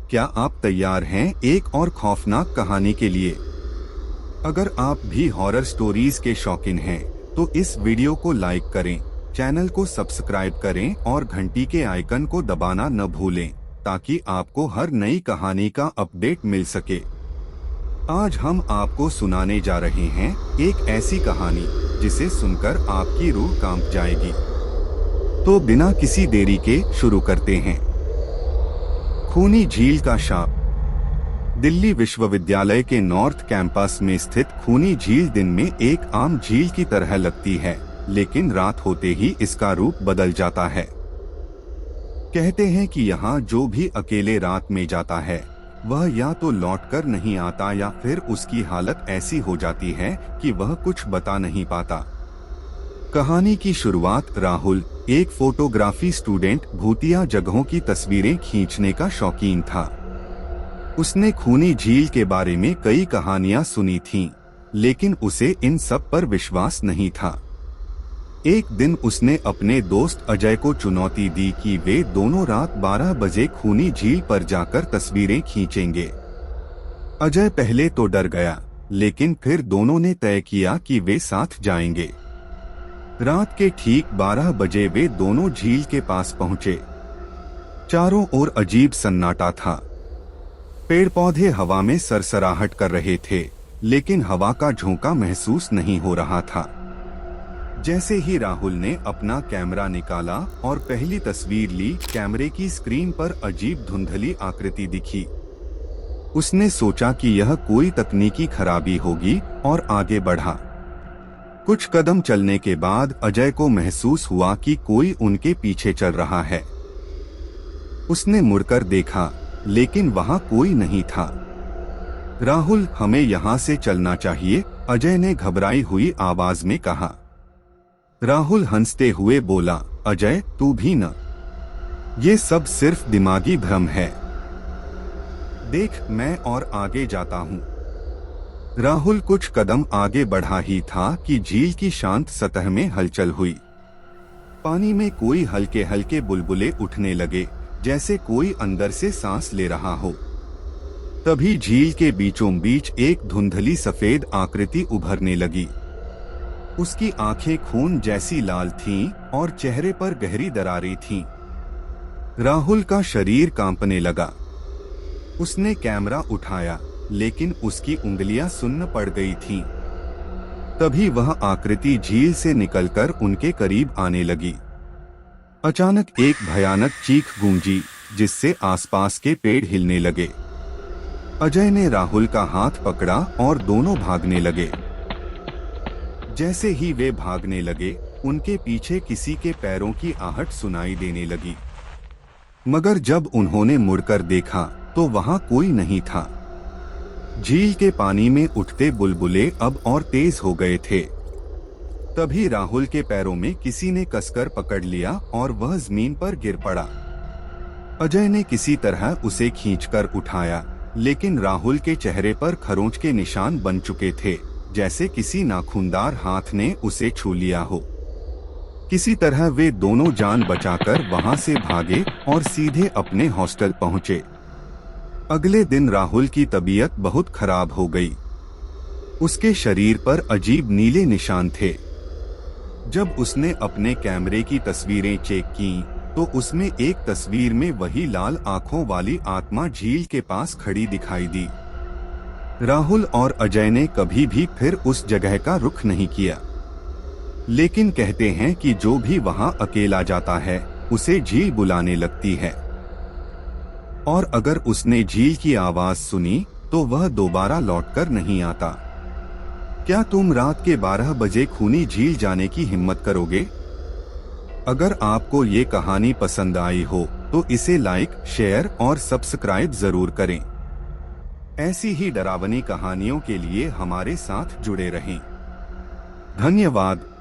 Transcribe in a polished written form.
क्या आप तैयार हैं एक और खौफनाक कहानी के लिए? अगर आप भी हॉरर स्टोरीज के शौकीन हैं, तो इस वीडियो को लाइक करें, चैनल को सब्सक्राइब करें और घंटी के आइकन को दबाना न भूलें, ताकि आपको हर नई कहानी का अपडेट मिल सके। आज हम आपको सुनाने जा रहे हैं एक ऐसी कहानी जिसे सुनकर आपकी रूह कांप जाएगी। तो बिना किसी देरी के शुरू करते हैं। खूनी झील का शाप। दिल्ली विश्वविद्यालय के नॉर्थ कैंपस में स्थित खूनी झील दिन में एक आम झील की तरह लगती है, लेकिन रात होते ही इसका रूप बदल जाता है। कहते हैं कि यहाँ जो भी अकेले रात में जाता है, वह या तो लौटकर नहीं आता या फिर उसकी हालत ऐसी हो जाती है कि वह कुछ बता नहीं पाता। कहानी की शुरुआत राहुल, एक फोटोग्राफी स्टूडेंट, भूतिया जगहों की तस्वीरें खींचने का शौकीन था। उसने खूनी झील के बारे में कई कहानियां सुनी थीं, लेकिन उसे इन सब पर विश्वास नहीं था। एक दिन उसने अपने दोस्त अजय को चुनौती दी कि वे दोनों रात 12 बजे खूनी झील पर जाकर तस्वीरें खींचेंगे। अजय पहले तो डर गया, लेकिन फिर दोनों ने तय किया कि वे साथ जाएंगे। रात के ठीक 12 बजे वे दोनों झील के पास पहुंचे। चारों ओर अजीब सन्नाटा था। पेड़ पौधे हवा में सरसराहट कर रहे थे, लेकिन हवा का झोंका महसूस नहीं हो रहा था। जैसे ही राहुल ने अपना कैमरा निकाला और पहली तस्वीर ली, कैमरे की स्क्रीन पर अजीब धुंधली आकृति दिखी। उसने सोचा कि यह कोई तकनीकी खराबी होगी और आगे बढ़ा। कुछ कदम चलने के बाद अजय को महसूस हुआ कि कोई उनके पीछे चल रहा है। उसने मुड़कर देखा, लेकिन वहां कोई नहीं था। राहुल, हमें यहाँ से चलना चाहिए, अजय ने घबराई हुई आवाज में कहा। राहुल हंसते हुए बोला, अजय तू भी न, ये सब सिर्फ दिमागी भ्रम है। देख, मैं और आगे जाता हूँ। राहुल कुछ कदम आगे बढ़ा ही था कि झील की शांत सतह में हलचल हुई। पानी में कोई हल्के हल्के बुलबुले उठने लगे, जैसे कोई अंदर से सांस ले रहा हो। तभी झील के बीचों बीच एक धुंधली सफेद आकृति उभरने लगी। उसकी आंखें खून जैसी लाल थीं और चेहरे पर गहरी दरारें थीं। राहुल का शरीर कांपने लगा। उसने कैमरा उठाया, लेकिन उसकी उंगलियां सुन्न पड़ गई थीं। तभी वह आकृति झील से निकलकर उनके करीब आने लगी। अचानक एक भयानक चीख गूंजी, जिससे आसपास के पेड़ हिलने लगे। अजय ने राहुल का हाथ पकड़ा और दोनों भागने लगे। जैसे ही वे भागने लगे, उनके पीछे किसी के पैरों की आहट सुनाई देने लगी। मगर जब उन्होंने मुड़कर देखा, तो वहां कोई नहीं था। झील के पानी में उठते बुलबुले अब और तेज हो गए थे। तभी राहुल के पैरों में किसी ने कसकर पकड़ लिया और वह जमीन पर गिर पड़ा। अजय ने किसी तरह उसे खींचकर उठाया, लेकिन राहुल के चेहरे पर खरोंच के निशान बन चुके थे, जैसे किसी नाखूनदार हाथ ने उसे छू लिया हो। किसी तरह वे दोनों जान बचाकर वहां से भागे और सीधे अपने हॉस्टल पहुंचे। अगले दिन राहुल की तबीयत बहुत खराब हो गई। उसके शरीर पर अजीब नीले निशान थे। जब उसने अपने कैमरे की तस्वीरें चेक की, तो उसमें एक तस्वीर में वही लाल आंखों वाली आत्मा झील के पास खड़ी दिखाई दी। राहुल और अजय ने कभी भी फिर उस जगह का रुख नहीं किया। लेकिन कहते हैं कि जो भी वहां अकेला जाता है, उसे झील बुलाने लगती है। और अगर उसने झील की आवाज सुनी, तो वह दोबारा लौटकर नहीं आता। क्या तुम रात के 12 बजे खूनी झील जाने की हिम्मत करोगे? अगर आपको ये कहानी पसंद आई हो, तो इसे लाइक, शेयर और सब्सक्राइब जरूर करें। ऐसी ही डरावनी कहानियों के लिए हमारे साथ जुड़े रहें। धन्यवाद।